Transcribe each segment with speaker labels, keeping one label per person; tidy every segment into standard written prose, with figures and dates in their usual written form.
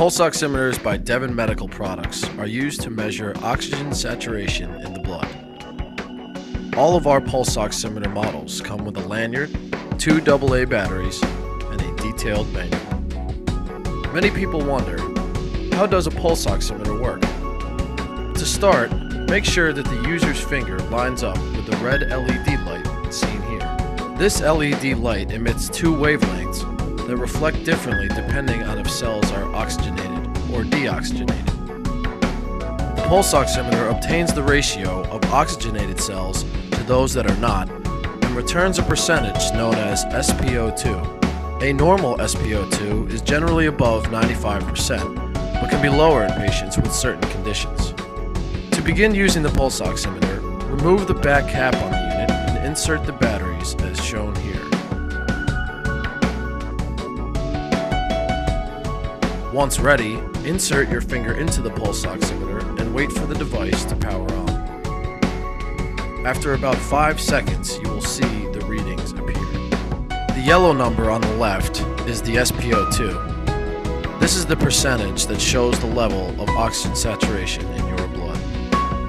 Speaker 1: Pulse oximeters by Devon Medical Products are used to measure oxygen saturation in the blood. All of our pulse oximeter models come with a lanyard, 2 AA batteries, and a detailed manual. Many people wonder, how does a pulse oximeter work? To start, make sure that the user's finger lines up with the red LED light seen here. This LED light emits 2 wavelengths that reflect differently depending on if cells are oxygenated or deoxygenated. The pulse oximeter obtains the ratio of oxygenated cells to those that are not and returns a percentage known as SpO2. A normal SpO2 is generally above 95%, but can be lower in patients with certain conditions. To begin using the pulse oximeter, remove the back cap on the unit and insert the batteries as shown here. Once ready, insert your finger into the pulse oximeter and wait for the device to power on. After about 5 seconds, you will see the readings appear. The yellow number on the left is the SpO2. This is the percentage that shows the level of oxygen saturation in your blood.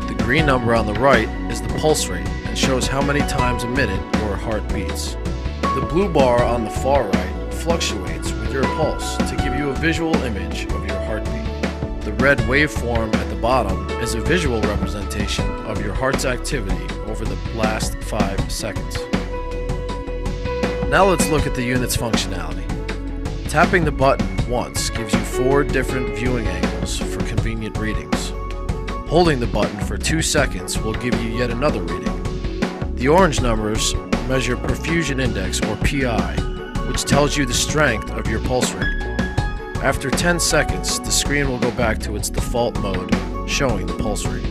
Speaker 1: The green number on the right is the pulse rate and shows how many times a minute your heart beats. The blue bar on the far right fluctuates with your pulse to give you a visual image of your heartbeat. The red waveform at the bottom is a visual representation of your heart's activity over the last 5 seconds. Now let's look at the unit's functionality. Tapping the button once gives you 4 different viewing angles for convenient readings. Holding the button for 2 seconds will give you yet another reading. The orange numbers measure perfusion index, or PI, which tells you the strength of your pulse rate. After 10 seconds, the screen will go back to its default mode, showing the pulse rate.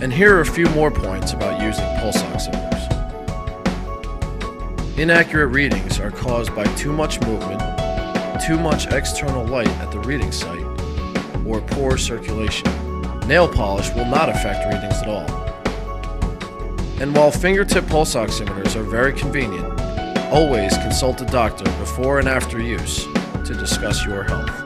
Speaker 1: And here are a few more points about using pulse oximeters. Inaccurate readings are caused by too much movement, too much external light at the reading site, or poor circulation. Nail polish will not affect readings at all. And while fingertip pulse oximeters are very convenient, always consult a doctor before and after use to discuss your health.